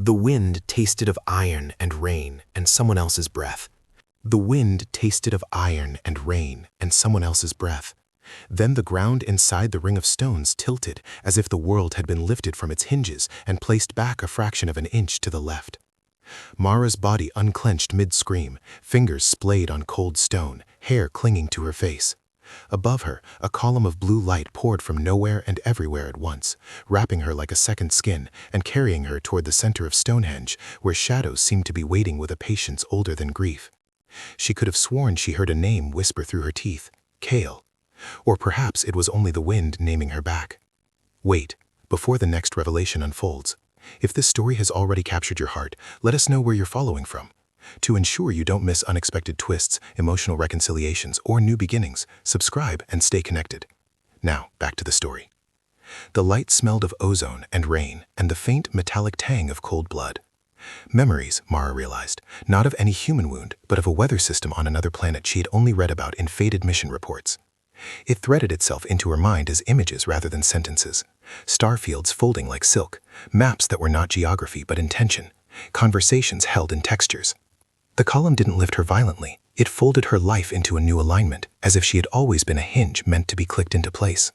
The wind tasted of iron and rain and someone else's breath. The wind tasted of iron and rain and someone else's breath. Then the ground inside the ring of stones tilted as if the world had been lifted from its hinges and placed back a fraction of an inch to the left. Mara's body unclenched mid-scream, fingers splayed on cold stone, hair clinging to her face. Above her, a column of blue light poured from nowhere and everywhere at once, wrapping her like a second skin and carrying her toward the center of Stonehenge, where shadows seemed to be waiting with a patience older than grief. She could have sworn she heard a name whisper through her teeth, Kale. Or perhaps it was only the wind naming her back. Wait, before the next revelation unfolds. If this story has already captured your heart, let us know where you're following from. To ensure you don't miss unexpected twists, emotional reconciliations, or new beginnings, subscribe and stay connected. Now, back to the story. The light smelled of ozone and rain and the faint metallic tang of cold blood. Memories, Mara realized, not of any human wound, but of a weather system on another planet she had only read about in faded mission reports. It threaded itself into her mind as images rather than sentences. Star fields folding like silk, maps that were not geography but intention, conversations held in textures. The column didn't lift her violently. It folded her life into a new alignment, as if she had always been a hinge meant to be clicked into place.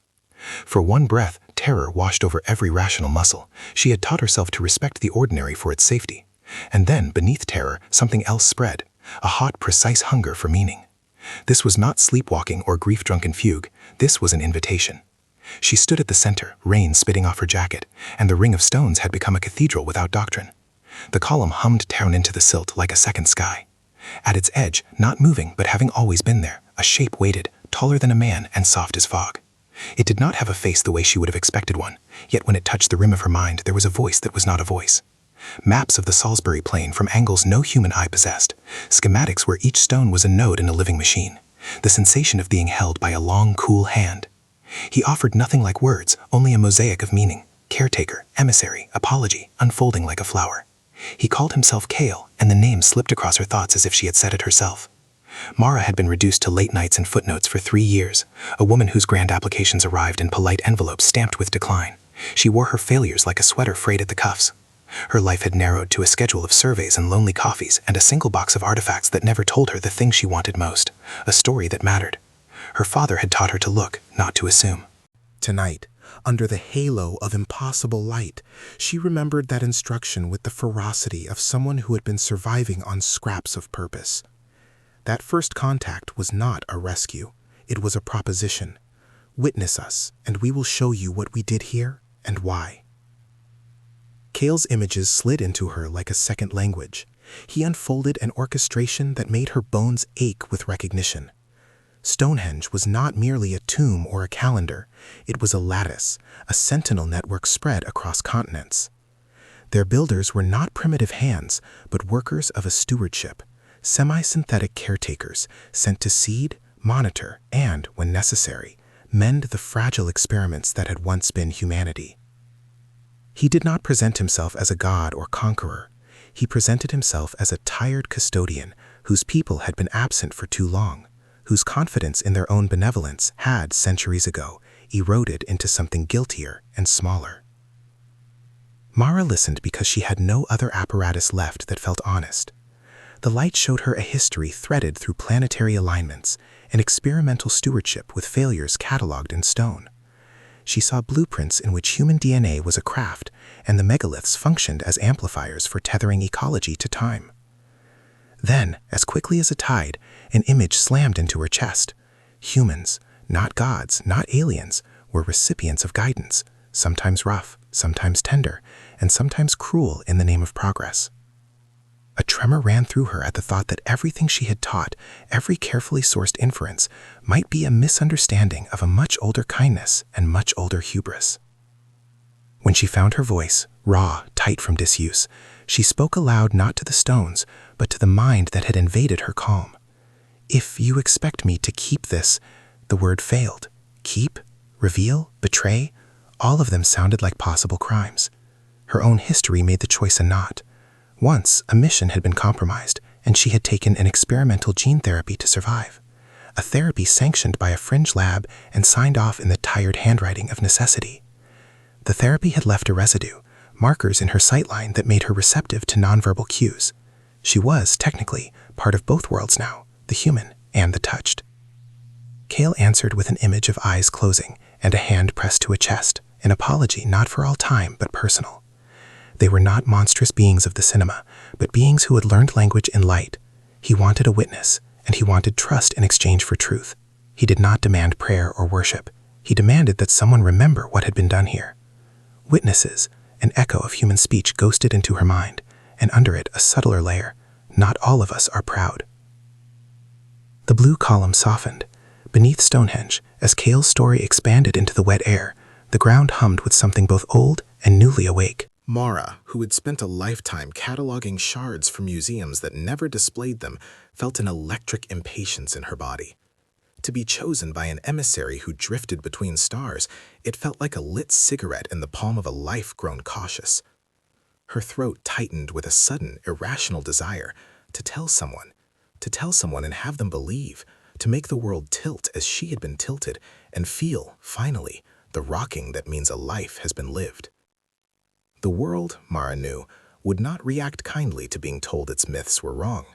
For one breath, terror washed over every rational muscle. She had taught herself to respect the ordinary for its safety. And then, beneath terror, something else spread, a hot, precise hunger for meaning. This was not sleepwalking or grief-drunken fugue. This was an invitation. She stood at the center, rain spitting off her jacket, and the ring of stones had become a cathedral without doctrine. The column hummed down into the silt like a second sky. At its edge, not moving but having always been there, a shape waited, taller than a man and soft as fog. It did not have a face the way she would have expected one, yet when it touched the rim of her mind, there was a voice that was not a voice. Maps of the Salisbury Plain from angles no human eye possessed, schematics where each stone was a node in a living machine, the sensation of being held by a long, cool hand. He offered nothing like words, only a mosaic of meaning, caretaker, emissary, apology, unfolding like a flower. He called himself Kale, and the name slipped across her thoughts as if she had said it herself. Mara had been reduced to late nights and footnotes for 3 years, a woman whose grand applications arrived in polite envelopes stamped with decline. She wore her failures like a sweater frayed at the cuffs. Her life had narrowed to a schedule of surveys and lonely coffees and a single box of artifacts that never told her the thing she wanted most, a story that mattered. Her father had taught her to look, not to assume. Tonight, under the halo of impossible light, she remembered that instruction with the ferocity of someone who had been surviving on scraps of purpose. That first contact was not a rescue. It was a proposition. Witness us, and we will show you what we did here and why. Kale's images slid into her like a second language. He unfolded an orchestration that made her bones ache with recognition. Stonehenge was not merely a tomb or a calendar. It was a lattice, a sentinel network spread across continents. Their builders were not primitive hands, but workers of a stewardship, semi-synthetic caretakers sent to seed, monitor, and, when necessary, mend the fragile experiments that had once been humanity. He did not present himself as a god or conqueror. He presented himself as a tired custodian whose people had been absent for too long, whose confidence in their own benevolence had, centuries ago, eroded into something guiltier and smaller. Mara listened because she had no other apparatus left that felt honest. The light showed her a history threaded through planetary alignments, an experimental stewardship with failures cataloged in stone. She saw blueprints in which human DNA was a craft, and the megaliths functioned as amplifiers for tethering ecology to time. Then, as quickly as a tide, an image slammed into her chest. Humans, not gods, not aliens, were recipients of guidance, sometimes rough, sometimes tender, and sometimes cruel in the name of progress. A tremor ran through her at the thought that everything she had taught, every carefully sourced inference, might be a misunderstanding of a much older kindness and much older hubris. When she found her voice, raw, tight from disuse, she spoke aloud not to the stones, but to the mind that had invaded her calm. If you expect me to keep this, the word failed. Keep, reveal, betray, all of them sounded like possible crimes. Her own history made the choice a knot. Once, a mission had been compromised, and she had taken an experimental gene therapy to survive. A therapy sanctioned by a fringe lab and signed off in the tired handwriting of necessity. The therapy had left a residue, markers in her sightline that made her receptive to nonverbal cues. She was, technically, part of both worlds now, the human and the touched. Kale answered with an image of eyes closing and a hand pressed to a chest, an apology not for all time but personal. They were not monstrous beings of the cinema, but beings who had learned language in light. He wanted a witness, and he wanted trust in exchange for truth. He did not demand prayer or worship. He demanded that someone remember what had been done here. Witnesses, an echo of human speech ghosted into her mind, and under it a subtler layer. Not all of us are proud. The blue column softened. Beneath Stonehenge, as Kale's story expanded into the wet air, the ground hummed with something both old and newly awake. Mara, who had spent a lifetime cataloging shards from museums that never displayed them, felt an electric impatience in her body. To be chosen by an emissary who drifted between stars, it felt like a lit cigarette in the palm of a life grown cautious. Her throat tightened with a sudden, irrational desire to tell someone and have them believe, to make the world tilt as she had been tilted, and feel, finally, the rocking that means a life has been lived. The world, Mara knew, would not react kindly to being told its myths were wrong.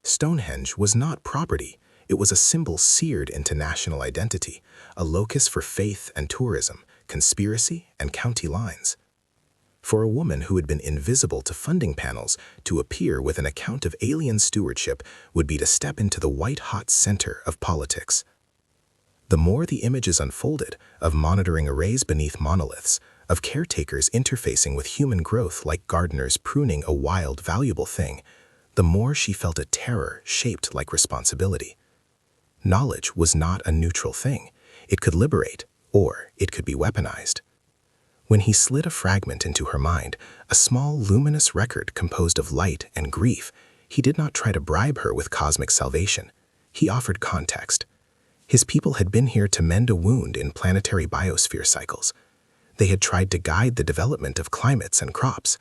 Stonehenge was not property. It was a symbol seared into national identity, a locus for faith and tourism, conspiracy and county lines. For a woman who had been invisible to funding panels, to appear with an account of alien stewardship would be to step into the white-hot center of politics. The more the images unfolded, of monitoring arrays beneath monoliths, of caretakers interfacing with human growth like gardeners pruning a wild, valuable thing, the more she felt a terror shaped like responsibility. Knowledge was not a neutral thing. It could liberate, or it could be weaponized. When he slid a fragment into her mind, a small, luminous record composed of light and grief, he did not try to bribe her with cosmic salvation. He offered context. His people had been here to mend a wound in planetary biosphere cycles. They had tried to guide the development of climates and crops.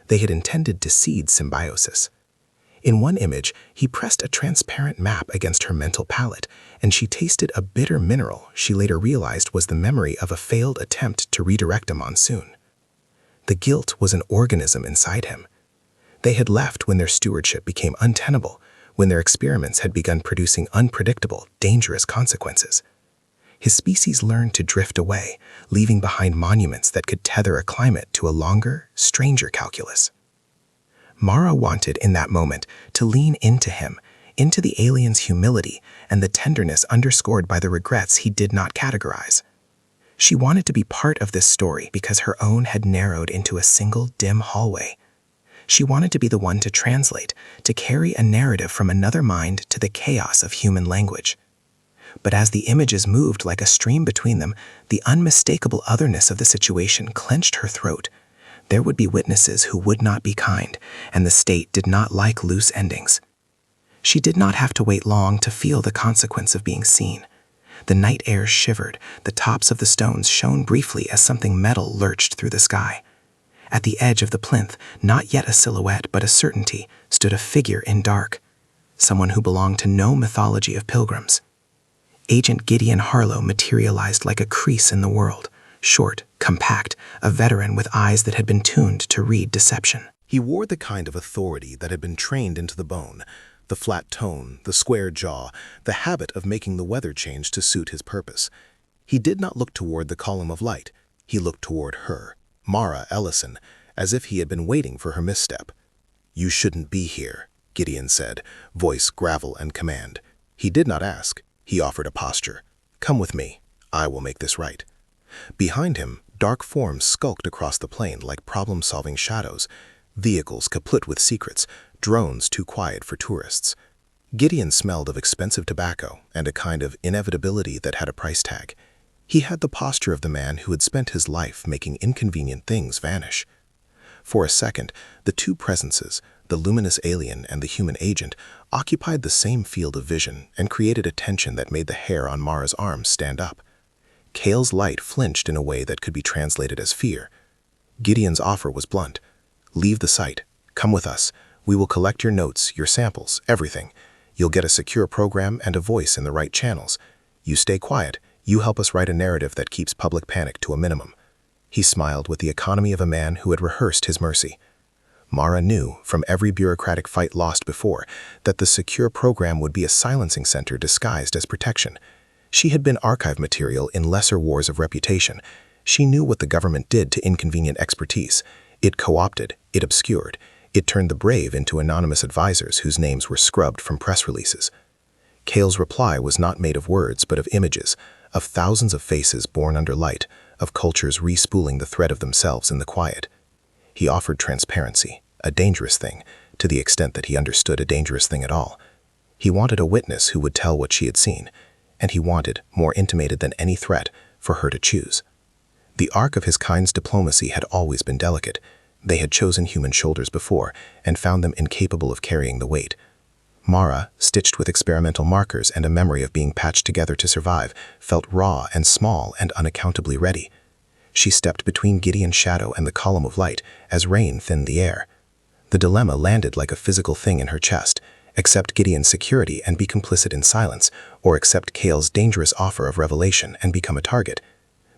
They had intended to seed symbiosis. In one image, he pressed a transparent map against her mental palate, and she tasted a bitter mineral she later realized was the memory of a failed attempt to redirect a monsoon. The guilt was an organism inside him. They had left when their stewardship became untenable, when their experiments had begun producing unpredictable, dangerous consequences. His species learned to drift away, leaving behind monuments that could tether a climate to a longer, stranger calculus. Mara wanted, in that moment, to lean into him, into the alien's humility and the tenderness underscored by the regrets he did not categorize. She wanted to be part of this story because her own had narrowed into a single dim hallway. She wanted to be the one to translate, to carry a narrative from another mind to the chaos of human language. But as the images moved like a stream between them, the unmistakable otherness of the situation clenched her throat. There would be witnesses who would not be kind, and the state did not like loose endings. She did not have to wait long to feel the consequence of being seen. The night air shivered, the tops of the stones shone briefly as something metal lurched through the sky. At the edge of the plinth, not yet a silhouette but a certainty, stood a figure in dark, someone who belonged to no mythology of pilgrims. Agent Gideon Harlow materialized like a crease in the world, short, compact, a veteran with eyes that had been tuned to read deception. He wore the kind of authority that had been trained into the bone, the flat tone, the square jaw, the habit of making the weather change to suit his purpose. He did not look toward the column of light. He looked toward her, Mara Ellison, as if he had been waiting for her misstep. "You shouldn't be here," Gideon said, voice gravel and command. He did not ask. He offered a posture. "Come with me. I will make this right." Behind him, dark forms skulked across the plain like problem-solving shadows, vehicles kaput with secrets, drones too quiet for tourists. Gideon smelled of expensive tobacco and a kind of inevitability that had a price tag. He had the posture of the man who had spent his life making inconvenient things vanish. For a second, the two presences, the luminous alien and the human agent, occupied the same field of vision and created a tension that made the hair on Mara's arms stand up. Kale's light flinched in a way that could be translated as fear. Gideon's offer was blunt. "Leave the site. Come with us. We will collect your notes, your samples, everything. You'll get a secure program and a voice in the right channels. You stay quiet. You help us write a narrative that keeps public panic to a minimum." He smiled with the economy of a man who had rehearsed his mercy. Mara knew, from every bureaucratic fight lost before, that the secure program would be a silencing center disguised as protection. She had been archive material in lesser wars of reputation. She knew what the government did to inconvenient expertise. It co-opted, it obscured, it turned the brave into anonymous advisors whose names were scrubbed from press releases. Cale's reply was not made of words but of images, of thousands of faces born under light, of cultures re-spooling the thread of themselves in the quiet. He offered transparency, a dangerous thing, to the extent that he understood a dangerous thing at all. He wanted a witness who would tell what she had seen, and he wanted, more intimated than any threat, for her to choose. The arc of his kind's diplomacy had always been delicate. They had chosen human shoulders before and found them incapable of carrying the weight. Mara, stitched with experimental markers and a memory of being patched together to survive, felt raw and small and unaccountably ready. She stepped between Gideon's shadow and the column of light as rain thinned the air. The dilemma landed like a physical thing in her chest: accept Gideon's security and be complicit in silence, or accept Cale's dangerous offer of revelation and become a target.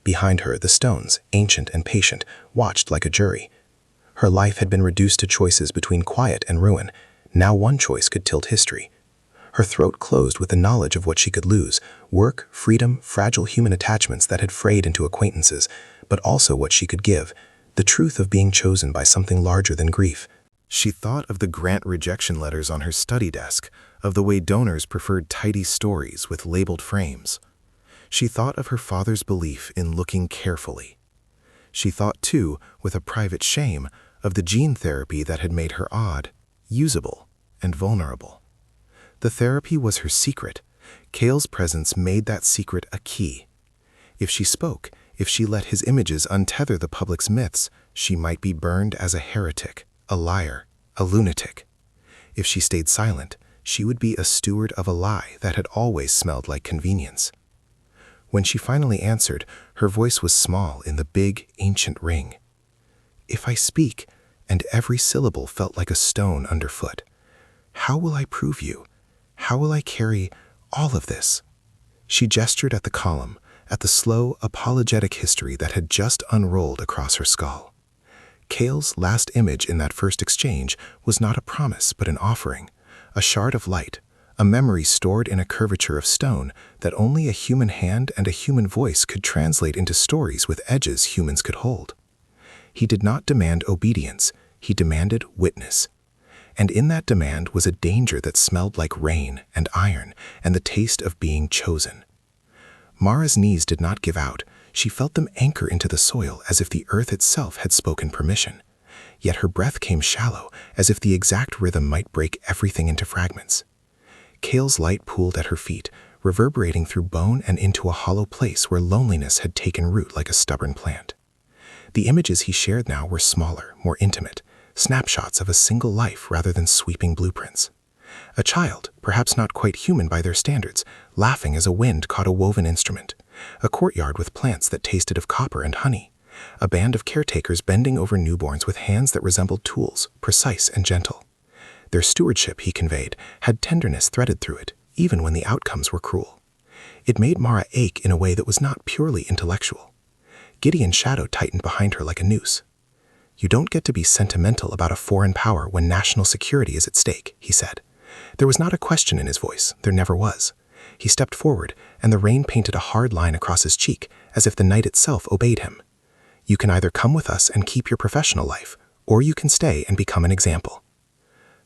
Behind her, the stones, ancient and patient, watched like a jury. Her life had been reduced to choices between quiet and ruin. Now one choice could tilt history. Her throat closed with the knowledge of what she could lose: work, freedom, fragile human attachments that had frayed into acquaintances, but also what she could give: the truth of being chosen by something larger than grief. She thought of the grant rejection letters on her study desk, of the way donors preferred tidy stories with labeled frames. She thought of her father's belief in looking carefully. She thought, too, with a private shame, of the gene therapy that had made her odd, usable, and vulnerable. The therapy was her secret. Cale's presence made that secret a key. If she spoke, if she let his images untether the public's myths, she might be burned as a heretic, a liar, a lunatic. If she stayed silent, she would be a steward of a lie that had always smelled like convenience. When she finally answered, her voice was small in the big, ancient ring. "If I speak, and every syllable felt like a stone underfoot, how will I prove you? How will I carry all of this?" She gestured at the column, at the slow, apologetic history that had just unrolled across her skull. Cale's last image in that first exchange was not a promise but an offering, a shard of light, a memory stored in a curvature of stone that only a human hand and a human voice could translate into stories with edges humans could hold. He did not demand obedience, he demanded witness. And in that demand was a danger that smelled like rain and iron and the taste of being chosen. Mara's knees did not give out. She felt them anchor into the soil as if the earth itself had spoken permission. Yet her breath came shallow, as if the exact rhythm might break everything into fragments. Cale's light pooled at her feet, reverberating through bone and into a hollow place where loneliness had taken root like a stubborn plant. The images he shared now were smaller, more intimate, snapshots of a single life rather than sweeping blueprints. A child, perhaps not quite human by their standards, laughing as a wind caught a woven instrument. A courtyard with plants that tasted of copper and honey. A band of caretakers bending over newborns with hands that resembled tools, precise and gentle. Their stewardship, he conveyed, had tenderness threaded through it, even when the outcomes were cruel. It made Mara ache in a way that was not purely intellectual. Gideon's shadow tightened behind her like a noose. "You don't get to be sentimental about a foreign power when national security is at stake," he said. There was not a question in his voice, there never was. He stepped forward, and the rain painted a hard line across his cheek, as if the night itself obeyed him. "You can either come with us and keep your professional life, or you can stay and become an example."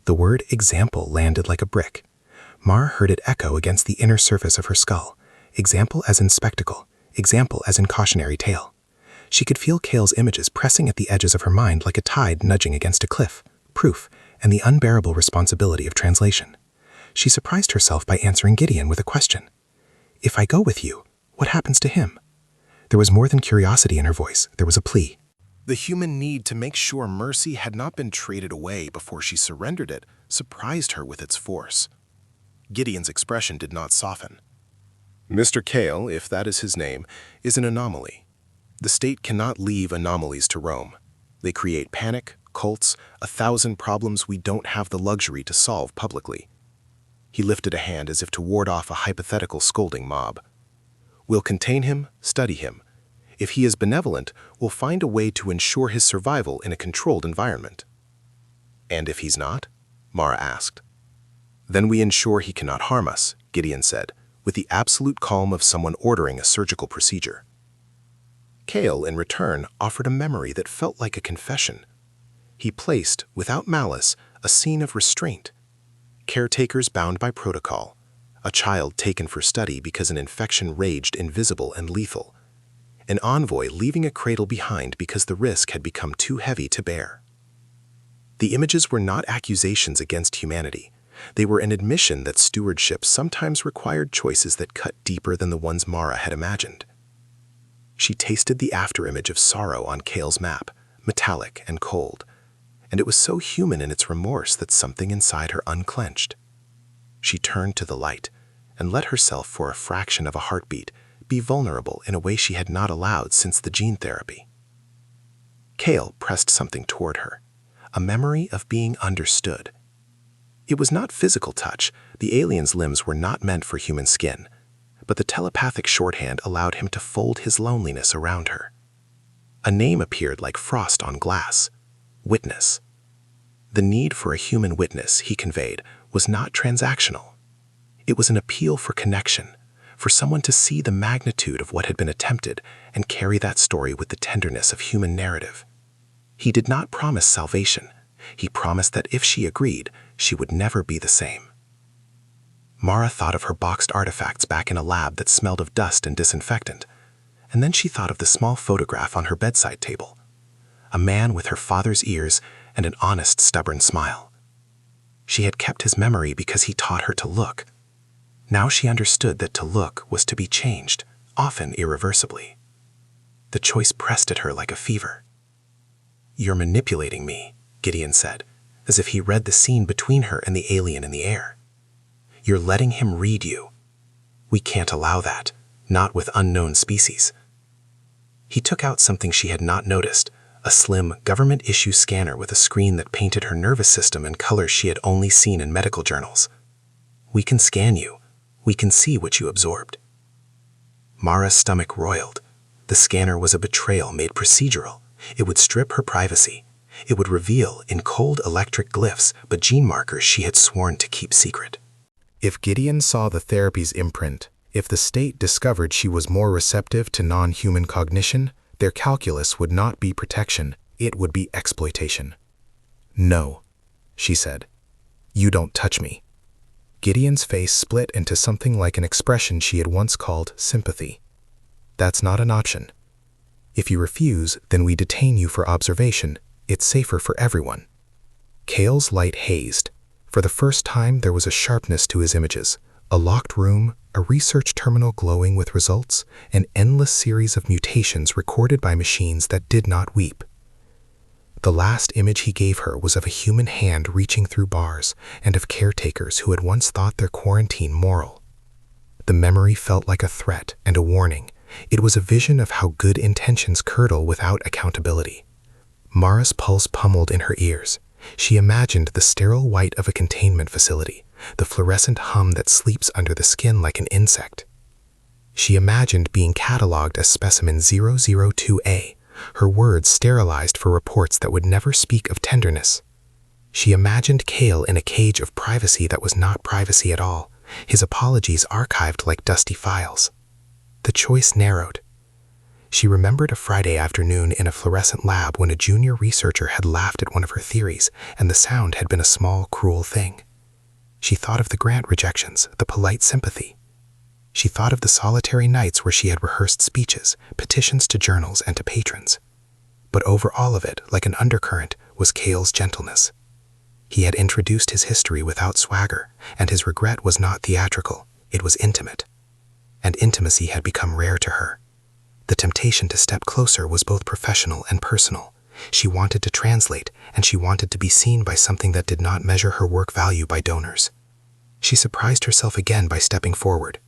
The word example landed like a brick. Mara heard it echo against the inner surface of her skull. Example as in spectacle, example as in cautionary tale. She could feel Cale's images pressing at the edges of her mind like a tide nudging against a cliff, proof, and the unbearable responsibility of translation. She surprised herself by answering Gideon with a question. "If I go with you, what happens to him?" There was more than curiosity in her voice, there was a plea. The human need to make sure mercy had not been traded away before she surrendered it surprised her with its force. Gideon's expression did not soften. "Mr. Cale, if that is his name, is an anomaly. The state cannot leave anomalies to roam. They create panic, cults, 1,000 problems we don't have the luxury to solve publicly." He lifted a hand as if to ward off a hypothetical scolding mob. "We'll contain him, study him. If he is benevolent, we'll find a way to ensure his survival in a controlled environment. And if he's not? Mara asked. Then we ensure he cannot harm us, Gideon said, with the absolute calm of someone ordering a surgical procedure. Cale, in return, offered a memory that felt like a confession. He placed, without malice, a scene of restraint. Caretakers bound by protocol, a child taken for study because an infection raged invisible and lethal, an envoy leaving a cradle behind because the risk had become too heavy to bear. The images were not accusations against humanity. They were an admission that stewardship sometimes required choices that cut deeper than the ones Mara had imagined. She tasted the afterimage of sorrow on Cale's map, metallic and cold, and it was so human in its remorse that something inside her unclenched. She turned to the light and let herself, for a fraction of a heartbeat, be vulnerable in a way she had not allowed since the gene therapy. Cale pressed something toward her, a memory of being understood. It was not physical touch. The alien's limbs were not meant for human skin, but the telepathic shorthand allowed him to fold his loneliness around her. A name appeared like frost on glass: witness. The need for a human witness, he conveyed, was not transactional. It was an appeal for connection, for someone to see the magnitude of what had been attempted and carry that story with the tenderness of human narrative. He did not promise salvation. He promised that if she agreed, she would never be the same. Mara thought of her boxed artifacts back in a lab that smelled of dust and disinfectant, and then she thought of the small photograph on her bedside table, a man with her father's ears and an honest, stubborn smile. She had kept his memory because he taught her to look. Now she understood that to look was to be changed, often irreversibly. The choice pressed at her like a fever. "You're manipulating me," Gideon said, as if he read the scene between her and the alien in the air. "You're letting him read you. We can't allow that, not with unknown species." He took out something she had not noticed, a slim, government-issue scanner with a screen that painted her nervous system in colors she had only seen in medical journals. "We can scan you. We can see what you absorbed." Mara's stomach roiled. The scanner was a betrayal made procedural. It would strip her privacy. It would reveal, in cold electric glyphs, but gene markers she had sworn to keep secret. If Gideon saw the therapy's imprint, if the state discovered she was more receptive to non-human cognition, their calculus would not be protection, it would be exploitation. "No," she said. "You don't touch me." Gideon's face split into something like an expression she had once called sympathy. "That's not an option. If you refuse, then we detain you for observation. It's safer for everyone." Cale's light hazed. For the first time, there was a sharpness to his images. A locked room, a research terminal glowing with results, an endless series of mutations recorded by machines that did not weep. The last image he gave her was of a human hand reaching through bars and of caretakers who had once thought their quarantine moral. The memory felt like a threat and a warning. It was a vision of how good intentions curdle without accountability. Mara's pulse pummeled in her ears. She imagined the sterile white of a containment facility, the fluorescent hum that sleeps under the skin like an insect. She imagined being cataloged as specimen 002A, her words sterilized for reports that would never speak of tenderness. She imagined Cale in a cage of privacy that was not privacy at all, his apologies archived like dusty files. The choice narrowed. She remembered a Friday afternoon in a fluorescent lab when a junior researcher had laughed at one of her theories, and the sound had been a small, cruel thing. She thought of the grant rejections, the polite sympathy. She thought of the solitary nights where she had rehearsed speeches, petitions to journals and to patrons. But over all of it, like an undercurrent, was Cale's gentleness. He had introduced his history without swagger, and his regret was not theatrical, it was intimate. And intimacy had become rare to her. The temptation to step closer was both professional and personal. She wanted to translate, and she wanted to be seen by something that did not measure her work value by donors. She surprised herself again by stepping forward.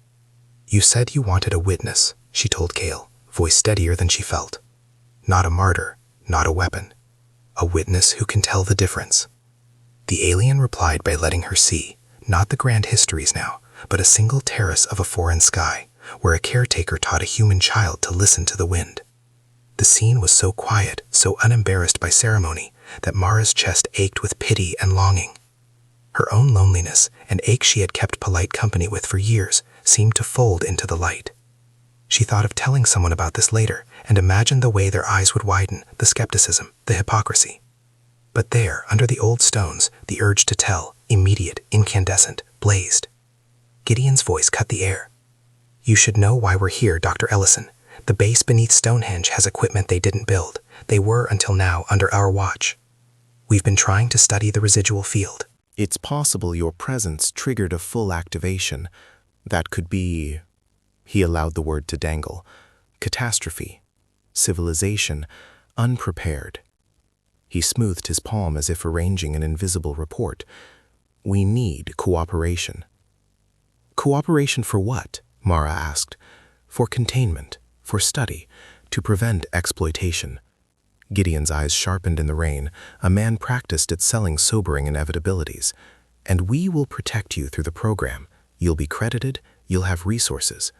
"You said you wanted a witness," she told Cale, voice steadier than she felt. "Not a martyr, not a weapon. A witness who can tell the difference." The alien replied by letting her see, not the grand histories now, but a single terrace of a foreign sky, where a caretaker taught a human child to listen to the wind. The scene was so quiet, so unembarrassed by ceremony, that Mara's chest ached with pity and longing. Her own loneliness, an ache she had kept polite company with for years, seemed to fold into the light. She thought of telling someone about this later, and imagined the way their eyes would widen, the skepticism, the hypocrisy. But there, under the old stones, the urge to tell, immediate, incandescent, blazed. Gideon's voice cut the air. "You should know why we're here, Dr. Ellison. The base beneath Stonehenge has equipment they didn't build. They were, until now, under our watch. We've been trying to study the residual field." It's possible your presence triggered a full activation. That could be... He allowed the word to dangle. Catastrophe. Civilization. Unprepared. He smoothed his palm as if arranging an invisible report. We need cooperation. Cooperation for what? Mara asked. For containment, for study, to prevent exploitation. Gideon's eyes sharpened in the rain, a man practiced at selling sobering inevitabilities. And we will protect you through the program. You'll be credited, you'll have resources.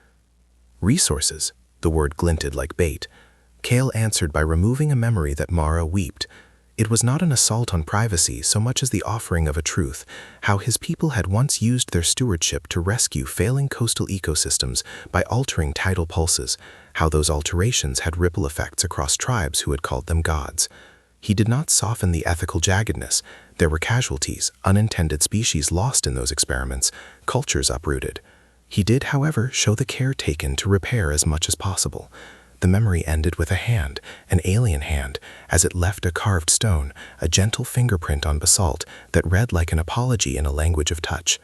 Resources? The word glinted like bait. Cale answered by removing a memory that Mara weeped. It was not an assault on privacy so much as the offering of a truth, how his people had once used their stewardship to rescue failing coastal ecosystems by altering tidal pulses, how those alterations had ripple effects across tribes who had called them gods. He did not soften the ethical jaggedness. There were casualties, unintended species lost in those experiments, cultures uprooted. He did, however, show the care taken to repair as much as possible. The memory ended with a hand, an alien hand, as it left a carved stone, a gentle fingerprint on basalt that read like an apology in a language of touch.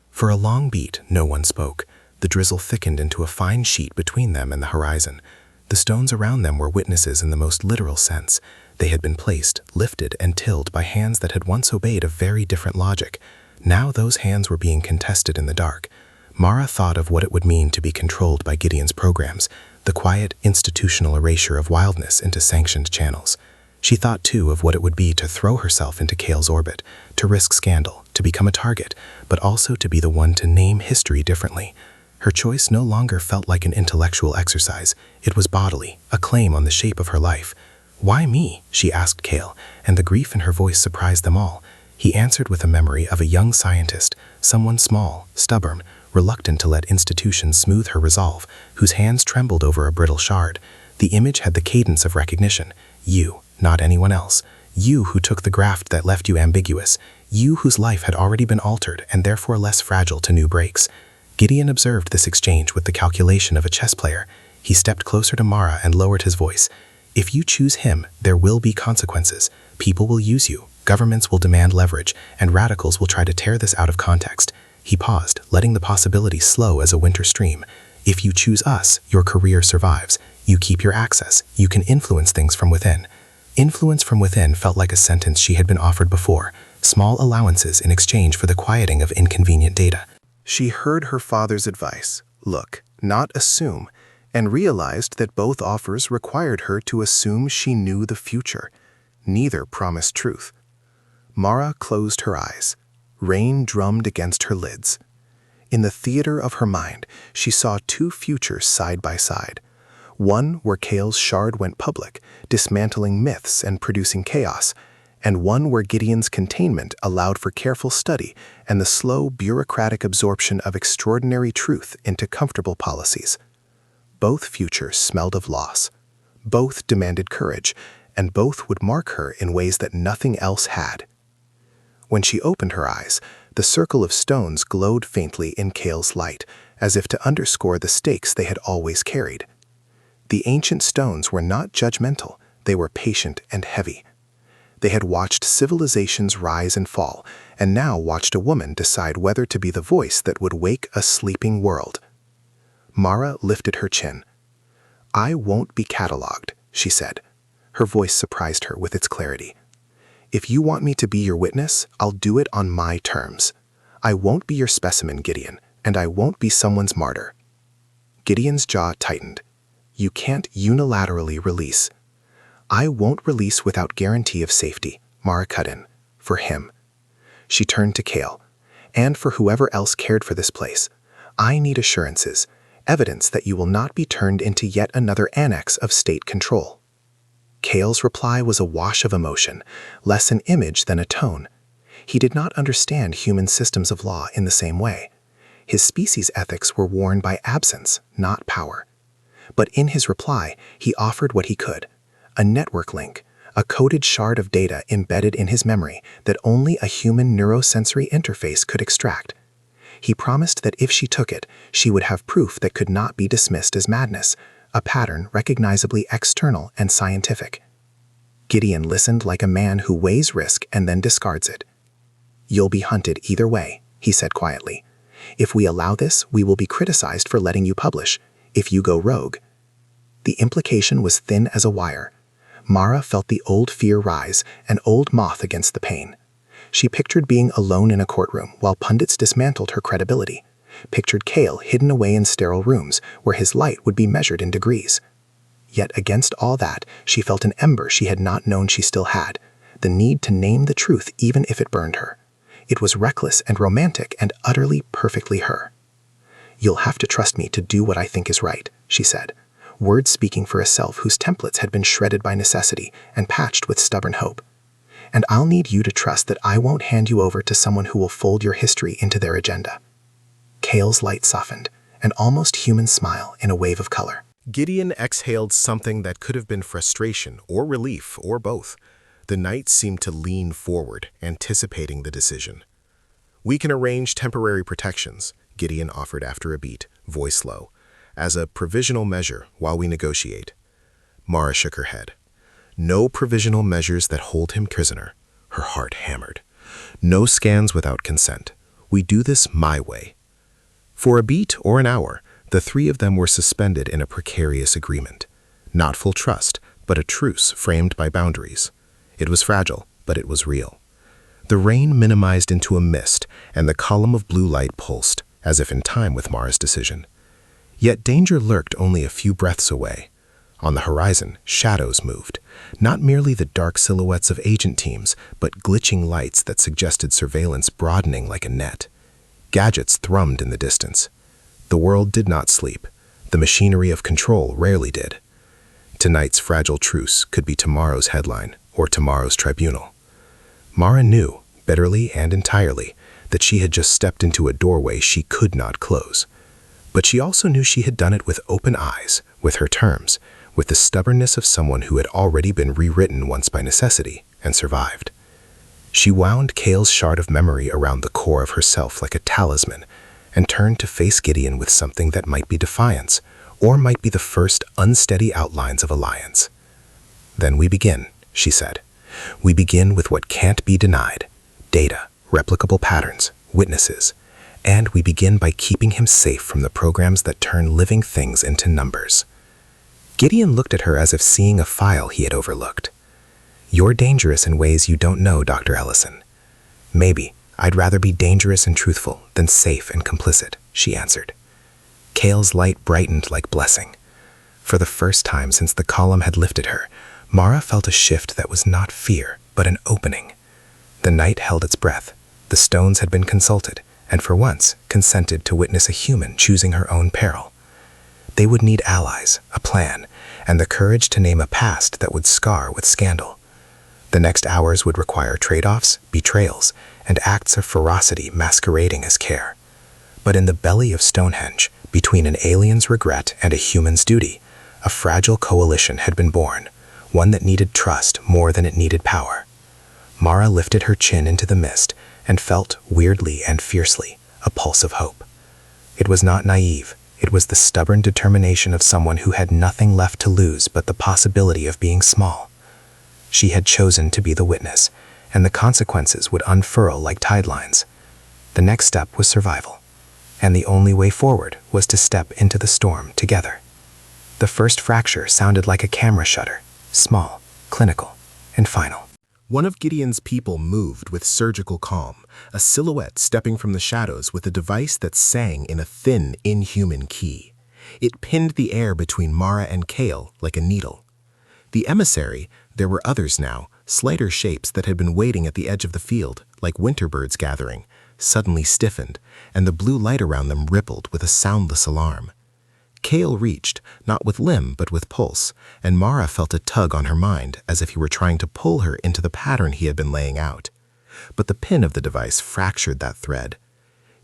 For a long beat, no one spoke. The drizzle thickened into a fine sheet between them and the horizon. The stones around them were witnesses in the most literal sense. They had been placed, lifted, and tilled by hands that had once obeyed a very different logic. Now those hands were being contested in the dark. Mara thought of what it would mean to be controlled by Gideon's programs, the quiet, institutional erasure of wildness into sanctioned channels. She thought, too, of what it would be to throw herself into Cale's orbit, to risk scandal, to become a target, but also to be the one to name history differently. Her choice no longer felt like an intellectual exercise. It was bodily, a claim on the shape of her life. "Why me?" she asked Cale, and the grief in her voice surprised them all. He answered with a memory of a young scientist, someone small, stubborn, reluctant to let institutions smooth her resolve, whose hands trembled over a brittle shard. The image had the cadence of recognition. You, not anyone else. You who took the graft that left you ambiguous. You whose life had already been altered and therefore less fragile to new breaks. Gideon observed this exchange with the calculation of a chess player. He stepped closer to Mara and lowered his voice. If you choose him, there will be consequences. People will use you, governments will demand leverage, and radicals will try to tear this out of context. He paused, letting the possibility slow as a winter stream. If you choose us, your career survives. You keep your access. You can influence things from within. Influence from within felt like a sentence she had been offered before, small allowances in exchange for the quieting of inconvenient data. She heard her father's advice, look, not assume, and realized that both offers required her to assume she knew the future. Neither promised truth. Mara closed her eyes. Rain drummed against her lids. In the theater of her mind, she saw two futures side by side. One where Cale's shard went public, dismantling myths and producing chaos, and one where Gideon's containment allowed for careful study and the slow, bureaucratic absorption of extraordinary truth into comfortable policies. Both futures smelled of loss. Both demanded courage, and both would mark her in ways that nothing else had. When she opened her eyes, the circle of stones glowed faintly in Cale's light, as if to underscore the stakes they had always carried. The ancient stones were not judgmental, they were patient and heavy. They had watched civilizations rise and fall, and now watched a woman decide whether to be the voice that would wake a sleeping world. Mara lifted her chin. "I won't be catalogued," she said. Her voice surprised her with its clarity. "If you want me to be your witness, I'll do it on my terms. I won't be your specimen, Gideon, and I won't be someone's martyr." Gideon's jaw tightened. "You can't unilaterally release." "I won't release without guarantee of safety," Mara cut in. "For him." She turned to Cale. "And for whoever else cared for this place. I need assurances, evidence that you will not be turned into yet another annex of state control." Kale's reply was a wash of emotion, less an image than a tone. He did not understand human systems of law in the same way. His species' ethics were worn by absence, not power. But in his reply, he offered what he could: a network link, a coded shard of data embedded in his memory that only a human neurosensory interface could extract. He promised that if she took it, she would have proof that could not be dismissed as madness, a pattern recognizably external and scientific. Gideon listened like a man who weighs risk and then discards it. "You'll be hunted either way," he said quietly. "If we allow this, we will be criticized for letting you publish. If you go rogue." The implication was thin as a wire. Mara felt the old fear rise, an old moth against the pain. She pictured being alone in a courtroom while pundits dismantled her credibility, pictured Kale hidden away in sterile rooms where his light would be measured in degrees. Yet against all that, she felt an ember she had not known she still had, the need to name the truth even if it burned her. It was reckless and romantic and utterly perfectly her. "You'll have to trust me to do what I think is right," she said, words speaking for a self whose templates had been shredded by necessity and patched with stubborn hope. "And I'll need you to trust that I won't hand you over to someone who will fold your history into their agenda." Kale's light softened, an almost human smile in a wave of color. Gideon exhaled something that could have been frustration or relief or both. The knight seemed to lean forward, anticipating the decision. "We can arrange temporary protections," Gideon offered after a beat, voice low, "as a provisional measure while we negotiate." Mara shook her head. "No provisional measures that hold him prisoner." Her heart hammered. "No scans without consent. We do this my way." For a beat or an hour, the three of them were suspended in a precarious agreement. Not full trust, but a truce framed by boundaries. It was fragile, but it was real. The rain minimized into a mist, and the column of blue light pulsed, as if in time with Mara's decision. Yet danger lurked only a few breaths away. On the horizon, shadows moved, not merely the dark silhouettes of agent teams, but glitching lights that suggested surveillance broadening like a net. Gadgets thrummed in the distance. The world did not sleep. The machinery of control rarely did. Tonight's fragile truce could be tomorrow's headline or tomorrow's tribunal. Mara knew, bitterly and entirely, that she had just stepped into a doorway she could not close. But she also knew she had done it with open eyes, with her terms, with the stubbornness of someone who had already been rewritten once by necessity and survived. She wound Kale's shard of memory around the core of herself like a talisman and turned to face Gideon with something that might be defiance or might be the first unsteady outlines of alliance. "Then we begin," she said. "We begin with what can't be denied: data, replicable patterns, witnesses. And we begin by keeping him safe from the programs that turn living things into numbers." Gideon looked at her as if seeing a file he had overlooked. "You're dangerous in ways you don't know, Dr. Ellison." "Maybe I'd rather be dangerous and truthful than safe and complicit," she answered. Kale's light brightened like blessing. For the first time since the column had lifted her, Mara felt a shift that was not fear, but an opening. The night held its breath. The stones had been consulted, and for once consented to witness a human choosing her own peril. They would need allies, a plan, and the courage to name a past that would scar with scandal. The next hours would require trade-offs, betrayals, and acts of ferocity masquerading as care. But in the belly of Stonehenge, between an alien's regret and a human's duty, a fragile coalition had been born, one that needed trust more than it needed power. Mara lifted her chin into the mist and felt, weirdly and fiercely, a pulse of hope. It was not naive. It was the stubborn determination of someone who had nothing left to lose but the possibility of being small. She had chosen to be the witness, and the consequences would unfurl like tide lines. The next step was survival, and the only way forward was to step into the storm together. The first fracture sounded like a camera shutter, small, clinical, and final. One of Gideon's people moved with surgical calm, a silhouette stepping from the shadows with a device that sang in a thin, inhuman key. It pinned the air between Mara and Kale like a needle. The emissary, there were others now, slighter shapes that had been waiting at the edge of the field, like winter birds gathering, suddenly stiffened, and the blue light around them rippled with a soundless alarm. Kale reached, not with limb but with pulse, and Mara felt a tug on her mind as if he were trying to pull her into the pattern he had been laying out. But the pin of the device fractured that thread.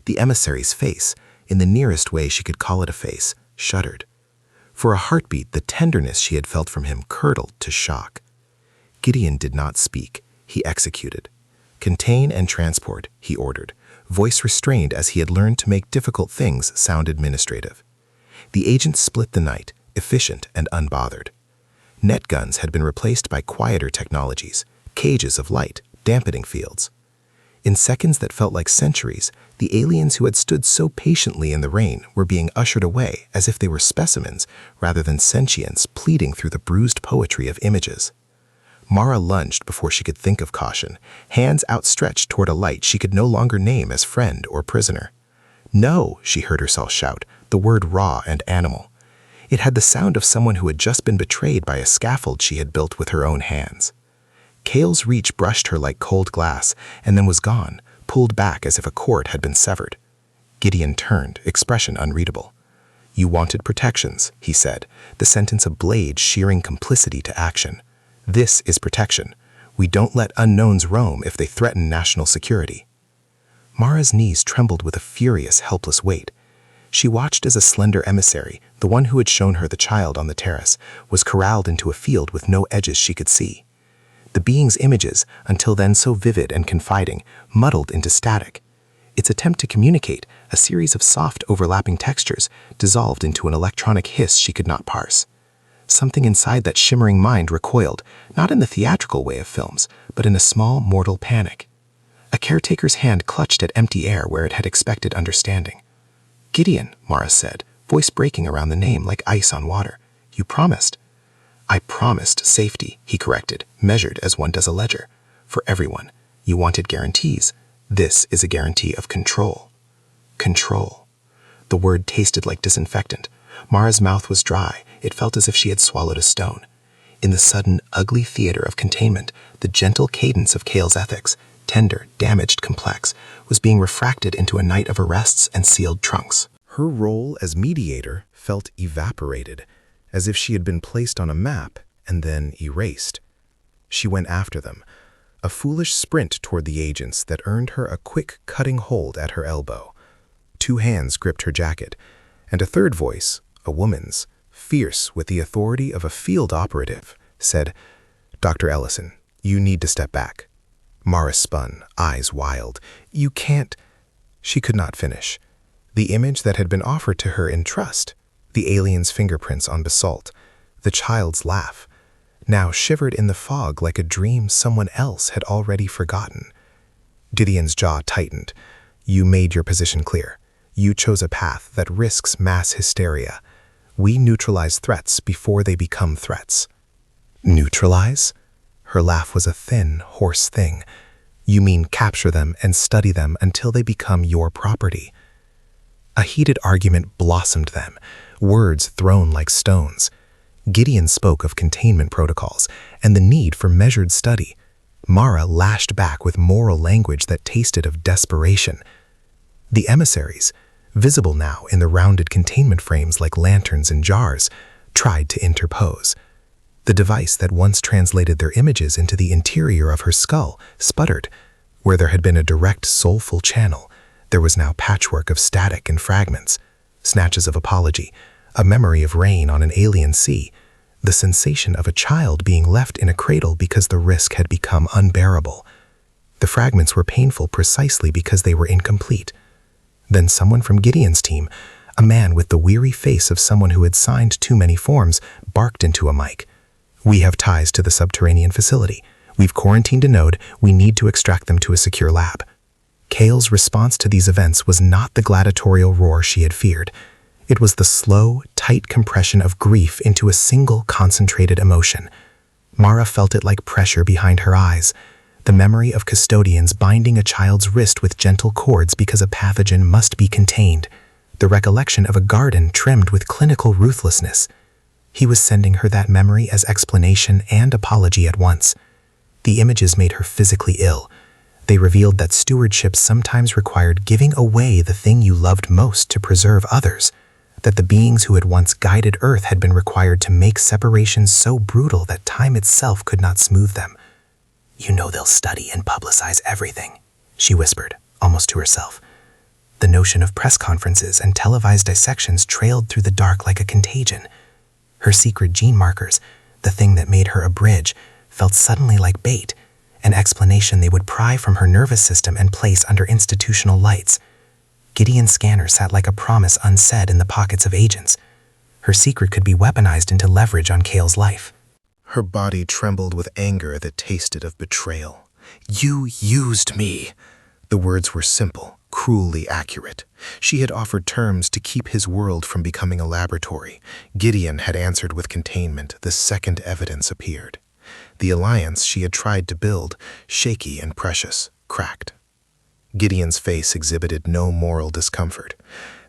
The emissary's face, in the nearest way she could call it a face, shuddered. For a heartbeat, the tenderness she had felt from him curdled to shock. Gideon did not speak. He executed. "Contain and transport," he ordered, voice restrained as he had learned to make difficult things sound administrative. The agent split the night, efficient and unbothered. Net guns had been replaced by quieter technologies, cages of light, dampening fields. In seconds that felt like centuries, the aliens who had stood so patiently in the rain were being ushered away as if they were specimens rather than sentients pleading through the bruised poetry of images. Mara lunged before she could think of caution, hands outstretched toward a light she could no longer name as friend or prisoner. "No," she heard herself shout, the word raw and animal. It had the sound of someone who had just been betrayed by a scaffold she had built with her own hands. Kale's reach brushed her like cold glass and then was gone, pulled back as if a cord had been severed. Gideon turned, expression unreadable. "You wanted protections," he said, the sentence a blade shearing complicity to action. "This is protection. We don't let unknowns roam if they threaten national security." Mara's knees trembled with a furious, helpless weight. She watched as a slender emissary, the one who had shown her the child on the terrace, was corralled into a field with no edges she could see. The being's images, until then so vivid and confiding, muddled into static. Its attempt to communicate, a series of soft overlapping textures, dissolved into an electronic hiss she could not parse. Something inside that shimmering mind recoiled, not in the theatrical way of films, but in a small, mortal panic. A caretaker's hand clutched at empty air where it had expected understanding. "Gideon," Mara said, voice breaking around the name like ice on water. "You promised." "I promised safety," he corrected, measured as one does a ledger. "For everyone. You wanted guarantees. This is a guarantee of control." Control. The word tasted like disinfectant. Mara's mouth was dry. It felt as if she had swallowed a stone. In the sudden, ugly theater of containment, the gentle cadence of Kale's ethics, tender, damaged, complex, was being refracted into a night of arrests and sealed trunks. Her role as mediator felt evaporated, as if she had been placed on a map and then erased. She went after them, a foolish sprint toward the agents that earned her a quick, cutting hold at her elbow. 2 hands gripped her jacket, and a third voice, a woman's, fierce with the authority of a field operative, said, "Dr. Ellison, you need to step back." Mara spun, eyes wild. "You can't—" She could not finish. The image that had been offered to her in trust, the alien's fingerprints on basalt, the child's laugh, now shivered in the fog like a dream someone else had already forgotten. Gideon's jaw tightened. "You made your position clear. You chose a path that risks mass hysteria. We neutralize threats before they become threats." "Neutralize?" Her laugh was a thin, hoarse thing. "You mean capture them and study them until they become your property." A heated argument blossomed then, words thrown like stones. Gideon spoke of containment protocols and the need for measured study. Mara lashed back with moral language that tasted of desperation. The emissaries, visible now in the rounded containment frames like lanterns in jars, tried to interpose. The device that once translated their images into the interior of her skull sputtered. Where there had been a direct, soulful channel, there was now patchwork of static and fragments, snatches of apology, a memory of rain on an alien sea, the sensation of a child being left in a cradle because the risk had become unbearable. The fragments were painful precisely because they were incomplete. Then someone from Gideon's team, a man with the weary face of someone who had signed too many forms, barked into a mic. "We have ties to the subterranean facility. We've quarantined a node. We need to extract them to a secure lab." Kale's response to these events was not the gladiatorial roar she had feared. It was the slow, tight compression of grief into a single concentrated emotion. Mara felt it like pressure behind her eyes, the memory of custodians binding a child's wrist with gentle cords because a pathogen must be contained, the recollection of a garden trimmed with clinical ruthlessness. He was sending her that memory as explanation and apology at once. The images made her physically ill. They revealed that stewardship sometimes required giving away the thing you loved most to preserve others. that the beings who had once guided Earth had been required to make separations so brutal that time itself could not smooth them. "You know they'll study and publicize everything," she whispered, almost to herself. The notion of press conferences and televised dissections trailed through the dark like a contagion. Her secret gene markers, the thing that made her a bridge, felt suddenly like bait, an explanation they would pry from her nervous system and place under institutional lights. Gideon's scanner sat like a promise unsaid in the pockets of agents. Her secret could be weaponized into leverage on Kale's life. Her body trembled with anger that tasted of betrayal. "You used me." The words were simple, cruelly accurate. She had offered terms to keep his world from becoming a laboratory. Gideon had answered with containment the second evidence appeared. The alliance she had tried to build, shaky and precious, cracked. Gideon's face exhibited no moral discomfort.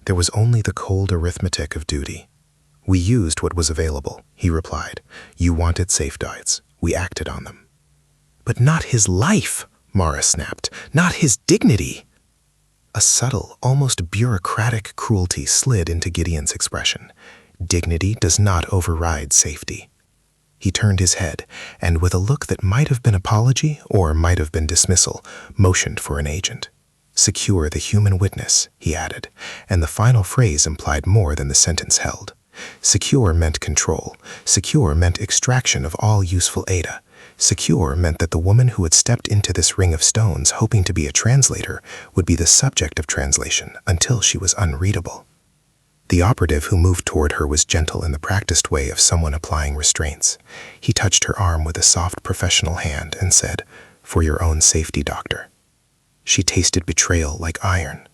There was only the cold arithmetic of duty. "We used what was available," he replied. "You wanted safeguards. We acted on them." "But not his life," Mara snapped. "Not his dignity." A subtle, almost bureaucratic cruelty slid into Gideon's expression. Dignity does not override safety. He turned his head, and with a look that might have been apology or might have been dismissal, motioned for an agent. "Secure the human witness," he added, and the final phrase implied more than the sentence held. Secure meant control. Secure meant extraction of all useful data. Secure meant that the woman who had stepped into this ring of stones hoping to be a translator would be the subject of translation until she was unreadable. The operative who moved toward her was gentle in the practiced way of someone applying restraints. He touched her arm with a soft professional hand and said, "For your own safety, doctor." She tasted betrayal like iron.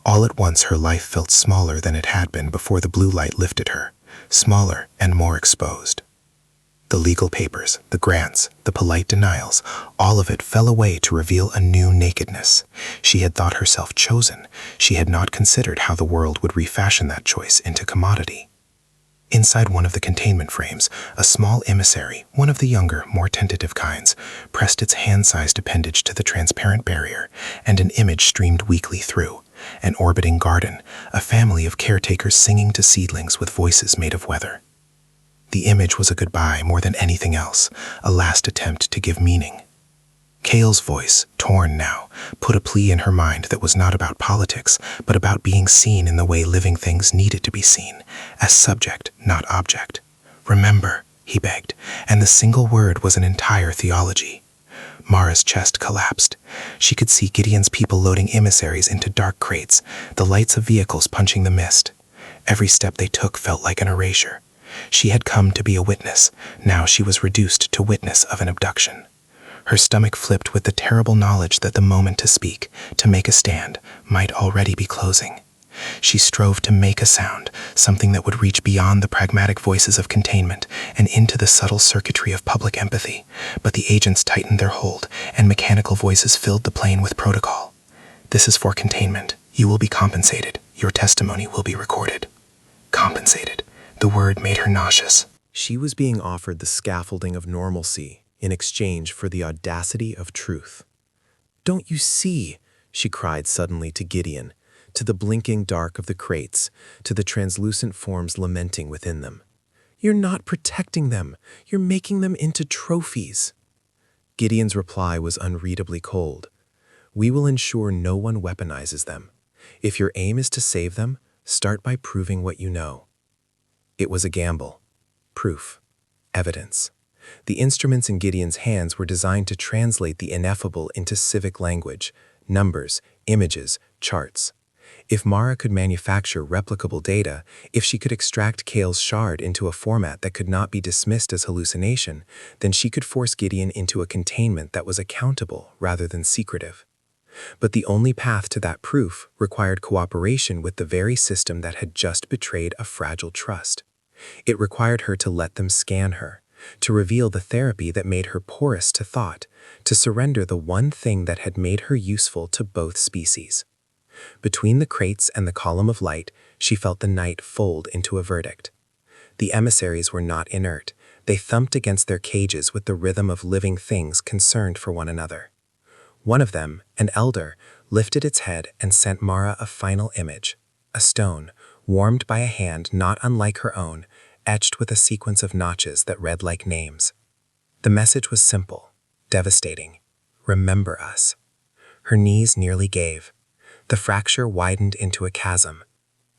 All at once her life felt smaller than it had been before the blue light lifted her, smaller and more exposed. The legal papers, the grants, the polite denials, all of it fell away to reveal a new nakedness. She had thought herself chosen. She had not considered how the world would refashion that choice into commodity. Inside one of the containment frames, a small emissary, one of the younger, more tentative kinds, pressed its hand-sized appendage to the transparent barrier, and an image streamed weakly through. An orbiting garden, a family of caretakers singing to seedlings with voices made of weather. The image was a goodbye more than anything else, a last attempt to give meaning. Kale's voice, torn now, put a plea in her mind that was not about politics, but about being seen in the way living things needed to be seen, as subject, not object. "Remember," he begged, and the single word was an entire theology. Mara's chest collapsed. She could see Gideon's people loading emissaries into dark crates, the lights of vehicles punching the mist. Every step they took felt like an erasure. She had come to be a witness. Now she was reduced to witness of an abduction. Her stomach flipped with the terrible knowledge that the moment to speak, to make a stand, might already be closing. She strove to make a sound, something that would reach beyond the pragmatic voices of containment and into the subtle circuitry of public empathy, but the agents tightened their hold, and mechanical voices filled the plane with protocol. "This is for containment. You will be compensated. Your testimony will be recorded." Compensated. The word made her nauseous. She was being offered the scaffolding of normalcy in exchange for the audacity of truth. "Don't you see?" she cried suddenly to Gideon, to the blinking dark of the crates, to the translucent forms lamenting within them. "You're not protecting them. You're making them into trophies." Gideon's reply was unreadably cold. "We will ensure no one weaponizes them. If your aim is to save them, start by proving what you know." It was a gamble. Proof. Evidence. The instruments in Gideon's hands were designed to translate the ineffable into civic language, numbers, images, charts. If Mara could manufacture replicable data, if she could extract Kale's shard into a format that could not be dismissed as hallucination, then she could force Gideon into a containment that was accountable rather than secretive. But the only path to that proof required cooperation with the very system that had just betrayed a fragile trust. It required her to let them scan her, to reveal the therapy that made her porous to thought, to surrender the one thing that had made her useful to both species. Between the crates and the column of light, she felt the night fold into a verdict. The emissaries were not inert. They thumped against their cages with the rhythm of living things concerned for one another. One of them, an elder, lifted its head and sent Mara a final image, a stone, warmed by a hand not unlike her own, etched with a sequence of notches that read like names. The message was simple, devastating. Remember us. Her knees nearly gave. The fracture widened into a chasm.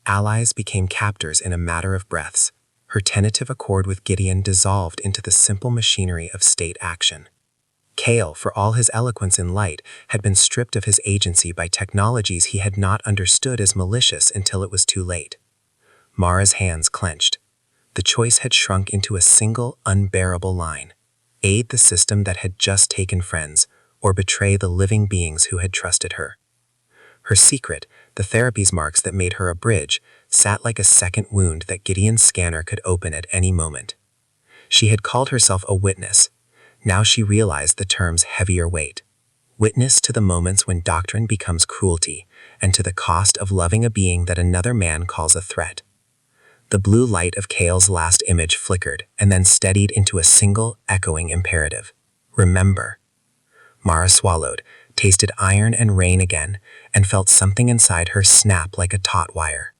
Allies became captors in a matter of breaths. Her tentative accord with Gideon dissolved into the simple machinery of state action. Kale, for all his eloquence in light, had been stripped of his agency by technologies he had not understood as malicious until it was too late. Mara's hands clenched. The choice had shrunk into a single, unbearable line: aid the system that had just taken friends, or betray the living beings who had trusted her. Her secret, the therapy's marks that made her a bridge, sat like a second wound that Gideon's scanner could open at any moment. She had called herself a witness. Now she realized the term's heavier weight. Witness to the moments when doctrine becomes cruelty, and to the cost of loving a being that another man calls a threat. The blue light of Kale's last image flickered and then steadied into a single, echoing imperative. Remember. Mara swallowed, tasted iron and rain again, and felt something inside her snap like a taut wire.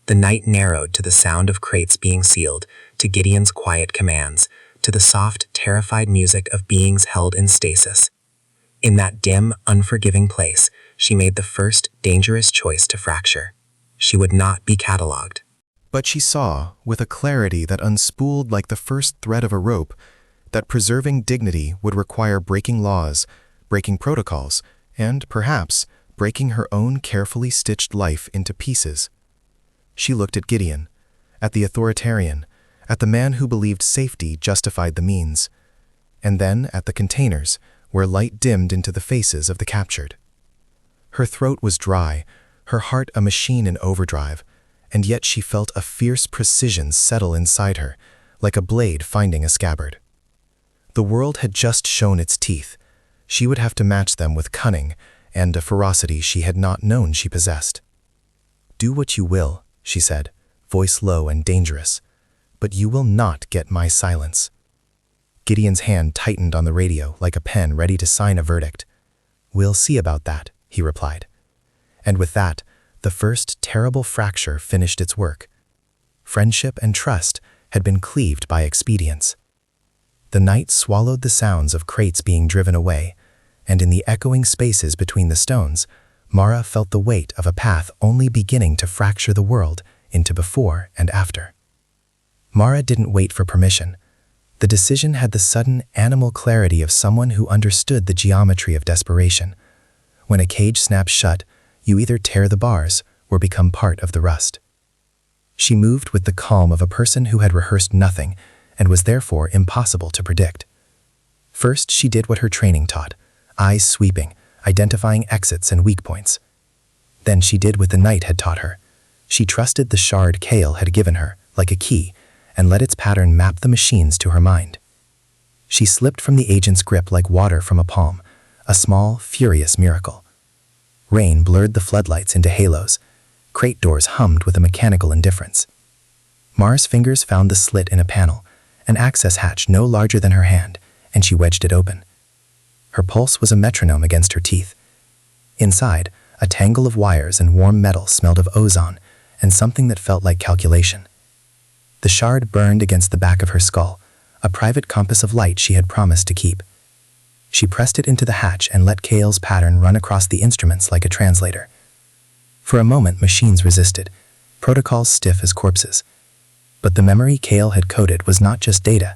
The night narrowed to the sound of crates being sealed, to Gideon's quiet commands, to the soft, terrified music of beings held in stasis. In that dim, unforgiving place, she made the first, dangerous choice to fracture. She would not be catalogued. But she saw, with a clarity that unspooled like the first thread of a rope, that preserving dignity would require breaking laws, breaking protocols, and, perhaps, breaking her own carefully stitched life into pieces. She looked at Gideon, at the authoritarian, at the man who believed safety justified the means, and then at the containers, where light dimmed into the faces of the captured. Her throat was dry, her heart a machine in overdrive, and yet she felt a fierce precision settle inside her, like a blade finding a scabbard. The world had just shown its teeth. She would have to match them with cunning and a ferocity she had not known she possessed. "Do what you will," she said, voice low and dangerous, "but you will not get my silence." Gideon's hand tightened on the radio like a pen ready to sign a verdict. "We'll see about that," he replied. And with that, the first terrible fracture finished its work. Friendship and trust had been cleaved by expedience. The night swallowed the sounds of crates being driven away, and in the echoing spaces between the stones, Mara felt the weight of a path only beginning to fracture the world into before and after. Mara didn't wait for permission. The decision had the sudden animal clarity of someone who understood the geometry of desperation. When a cage snaps shut, you either tear the bars or become part of the rust. She moved with the calm of a person who had rehearsed nothing and was therefore impossible to predict. First, she did what her training taught, eyes sweeping, identifying exits and weak points. Then she did what the night had taught her. She trusted the shard Kale had given her, like a key, and let its pattern map the machines to her mind. She slipped from the agent's grip like water from a palm, a small, furious miracle. Rain blurred the floodlights into halos. Crate doors hummed with a mechanical indifference. Mara's fingers found the slit in a panel, an access hatch no larger than her hand, and she wedged it open. Her pulse was a metronome against her teeth. Inside, a tangle of wires and warm metal smelled of ozone and something that felt like calculation. The shard burned against the back of her skull, a private compass of light she had promised to keep. She pressed it into the hatch and let Kale's pattern run across the instruments like a translator. For a moment, machines resisted, protocols stiff as corpses. But the memory Kale had coded was not just data.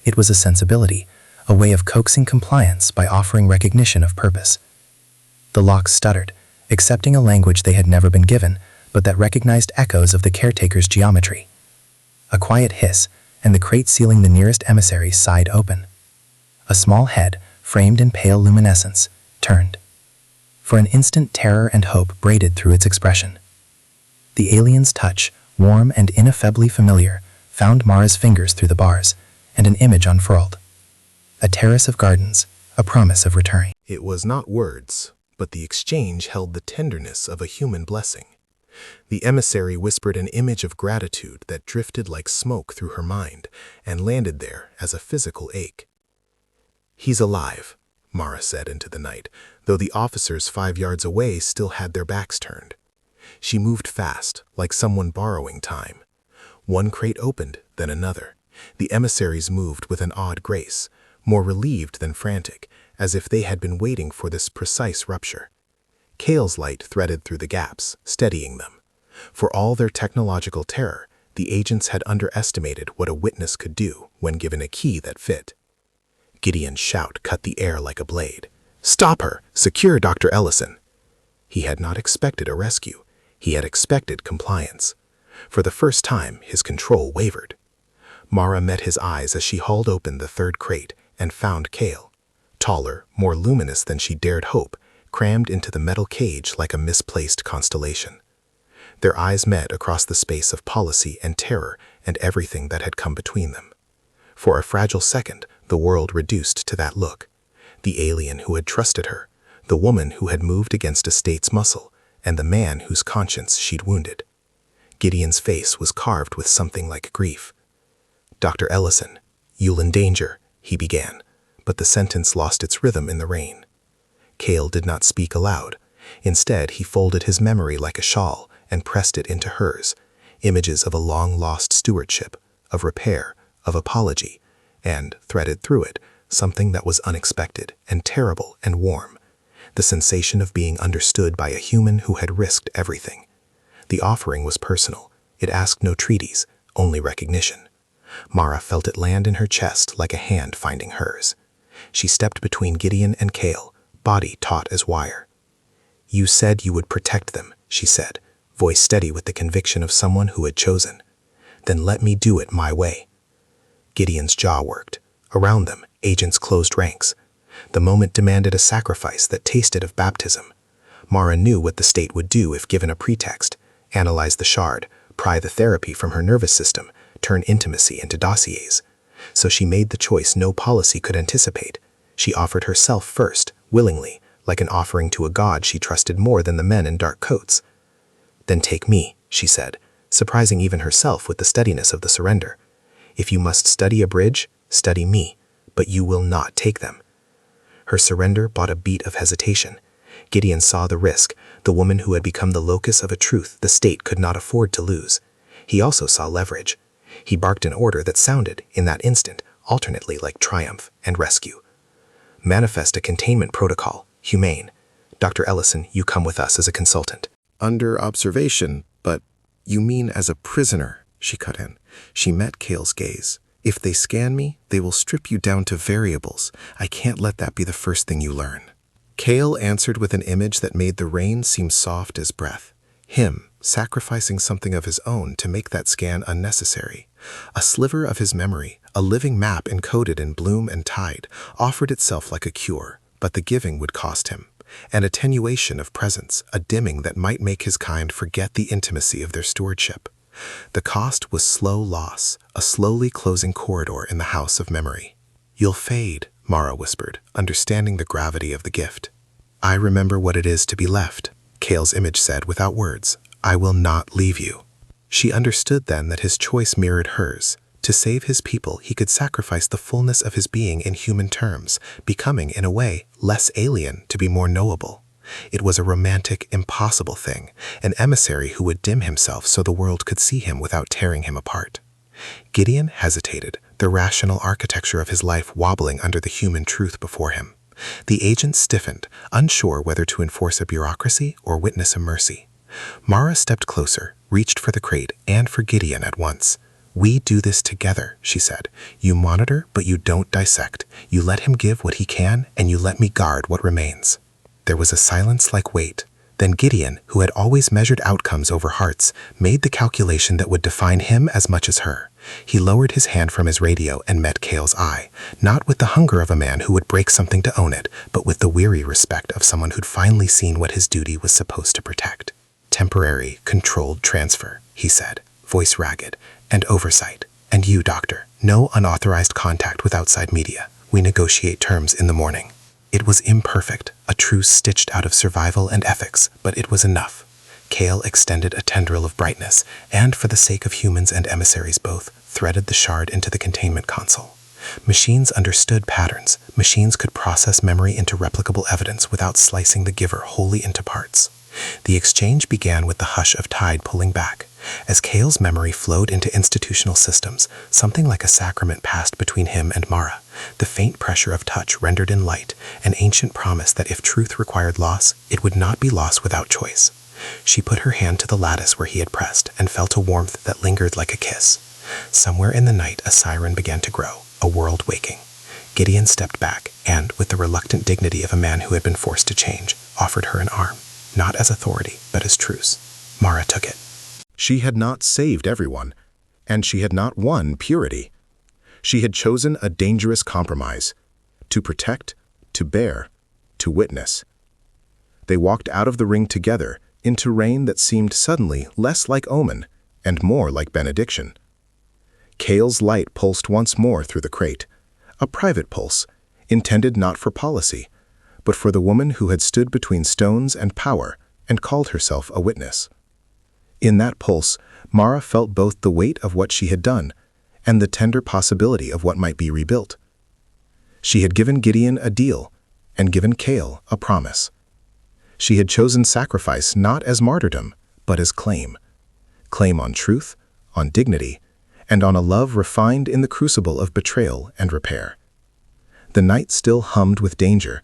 It was a sensibility, a way of coaxing compliance by offering recognition of purpose. The locks stuttered, accepting a language they had never been given, but that recognized echoes of the caretaker's geometry. A quiet hiss, and the crate sealing the nearest emissary sighed open. A small head, framed in pale luminescence, turned. For an instant, terror and hope braided through its expression. The alien's touch, warm and ineffably familiar, found Mara's fingers through the bars, and an image unfurled. A terrace of gardens, a promise of returning. It was not words, but the exchange held the tenderness of a human blessing. The emissary whispered an image of gratitude that drifted like smoke through her mind and landed there as a physical ache. "He's alive," Mara said into the night, though the officers 5 yards away still had their backs turned. She moved fast, like someone borrowing time. One crate opened, then another. The emissaries moved with an odd grace, more relieved than frantic, as if they had been waiting for this precise rupture. Kale's light threaded through the gaps, steadying them. For all their technological terror, the agents had underestimated what a witness could do when given a key that fit. Gideon's shout cut the air like a blade. "Stop her! Secure Dr. Ellison!" He had not expected a rescue. He had expected compliance. For the first time, his control wavered. Mara met his eyes as she hauled open the third crate and found Kale. Taller, more luminous than she dared hope, crammed into the metal cage like a misplaced constellation. Their eyes met across the space of policy and terror and everything that had come between them. For a fragile second, the world reduced to that look. The alien who had trusted her, the woman who had moved against a state's muscle, and the man whose conscience she'd wounded. Gideon's face was carved with something like grief. "Dr. Ellison, you'll endanger," he began, but the sentence lost its rhythm in the rain. Kale did not speak aloud. Instead, he folded his memory like a shawl and pressed it into hers, images of a long-lost stewardship, of repair, of apology, and, threaded through it, something that was unexpected and terrible and warm, the sensation of being understood by a human who had risked everything. The offering was personal. It asked no treaties, only recognition. Mara felt it land in her chest like a hand finding hers. She stepped between Gideon and Kale, body taut as wire. "You said you would protect them," she said, voice steady with the conviction of someone who had chosen. "Then let me do it my way." Gideon's jaw worked. Around them, agents closed ranks. The moment demanded a sacrifice that tasted of baptism. Mara knew what the state would do if given a pretext: analyze the shard, pry the therapy from her nervous system, turn intimacy into dossiers. So she made the choice no policy could anticipate. She offered herself first, willingly, like an offering to a god she trusted more than the men in dark coats. "Then take me," she said, surprising even herself with the steadiness of the surrender. "If you must study a bridge, study me, but you will not take them." Her surrender brought a beat of hesitation. Gideon saw the risk, the woman who had become the locus of a truth the state could not afford to lose. He also saw leverage. He barked an order that sounded, in that instant, alternately like triumph and rescue. "Manifest a containment protocol, humane. Dr. Ellison, you come with us as a consultant." "Under observation, but you mean as a prisoner," she cut in. She met Kale's gaze. "If they scan me, they will strip you down to variables. I can't let that be the first thing you learn." Kale answered with an image that made the rain seem soft as breath. Him, sacrificing something of his own to make that scan unnecessary. A sliver of his memory, a living map encoded in bloom and tide, offered itself like a cure, but the giving would cost him. An attenuation of presence, a dimming that might make his kind forget the intimacy of their stewardship. The cost was slow loss, a slowly closing corridor in the house of memory. "You'll fade," Mara whispered, understanding the gravity of the gift. "I remember what it is to be left," Kale's image said without words. "I will not leave you." She understood then that his choice mirrored hers. To save his people, he could sacrifice the fullness of his being in human terms, becoming, in a way, less alien to be more knowable. It was a romantic, impossible thing, an emissary who would dim himself so the world could see him without tearing him apart. Gideon hesitated, the rational architecture of his life wobbling under the human truth before him. The agent stiffened, unsure whether to enforce a bureaucracy or witness a mercy. Mara stepped closer, reached for the crate and for Gideon at once. "We do this together," she said. "You monitor, but you don't dissect. You let him give what he can, and you let me guard what remains." There was a silence like weight. Then Gideon, who had always measured outcomes over hearts, made the calculation that would define him as much as her. He lowered his hand from his radio and met Kale's eye, not with the hunger of a man who would break something to own it, but with the weary respect of someone who'd finally seen what his duty was supposed to protect. "Temporary, controlled transfer," he said, voice ragged, "and oversight. And you, doctor, no unauthorized contact with outside media. We negotiate terms in the morning." It was imperfect, a truce stitched out of survival and ethics, but it was enough. Kale extended a tendril of brightness, and for the sake of humans and emissaries both, threaded the shard into the containment console. Machines understood patterns. Machines could process memory into replicable evidence without slicing the giver wholly into parts. The exchange began with the hush of tide pulling back. As Cale's memory flowed into institutional systems, something like a sacrament passed between him and Mara. The faint pressure of touch rendered in light, an ancient promise that if truth required loss, it would not be loss without choice. She put her hand to the lattice where he had pressed and felt a warmth that lingered like a kiss. Somewhere in the night, a siren began to grow, a world waking. Gideon stepped back and, with the reluctant dignity of a man who had been forced to change, offered her an arm, not as authority, but as truce. Mara took it. She had not saved everyone, and she had not won purity. She had chosen a dangerous compromise, to protect, to bear, to witness. They walked out of the ring together into rain that seemed suddenly less like omen and more like benediction. Cale's light pulsed once more through the crate, a private pulse, intended not for policy, but for the woman who had stood between stones and power and called herself a witness. In that pulse, Mara felt both the weight of what she had done and the tender possibility of what might be rebuilt. She had given Gideon a deal and given Cale a promise. She had chosen sacrifice not as martyrdom, but as claim. Claim on truth, on dignity, and on a love refined in the crucible of betrayal and repair. The night still hummed with danger,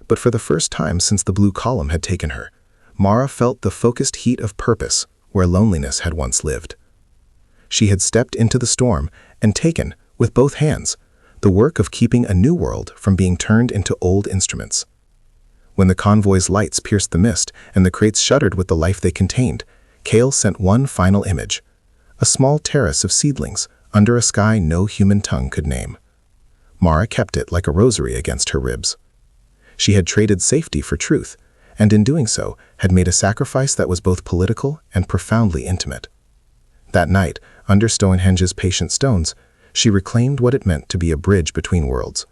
but for the first time since the blue column had taken her, Mara felt the focused heat of purpose where loneliness had once lived. She had stepped into the storm and taken, with both hands, the work of keeping a new world from being turned into old instruments. When the convoy's lights pierced the mist and the crates shuddered with the life they contained, Cale sent one final image, a small terrace of seedlings under a sky no human tongue could name. Mara kept it like a rosary against her ribs. She had traded safety for truth, and in doing so had made a sacrifice that was both political and profoundly intimate. That night, under Stonehenge's patient stones, she reclaimed what it meant to be a bridge between worlds,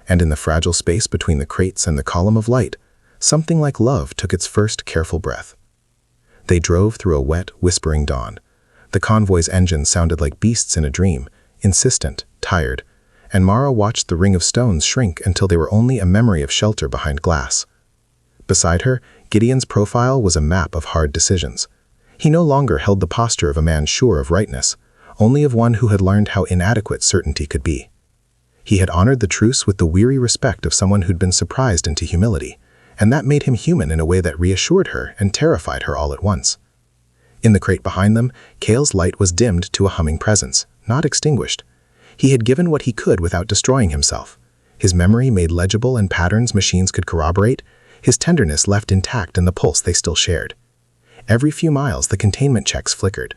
and in the fragile space between the crates and the column of light, something like love took its first careful breath. They drove through a wet, whispering dawn. The convoy's engines sounded like beasts in a dream, insistent, tired, and Mara watched the ring of stones shrink until they were only a memory of shelter behind glass. Beside her, Gideon's profile was a map of hard decisions. He no longer held the posture of a man sure of rightness, only of one who had learned how inadequate certainty could be. He had honored the truce with the weary respect of someone who'd been surprised into humility, and that made him human in a way that reassured her and terrified her all at once. In the crate behind them, Cale's light was dimmed to a humming presence, not extinguished. He had given what he could without destroying himself. His memory made legible and patterns machines could corroborate. His tenderness left intact in the pulse they still shared. Every few miles, the containment checks flickered,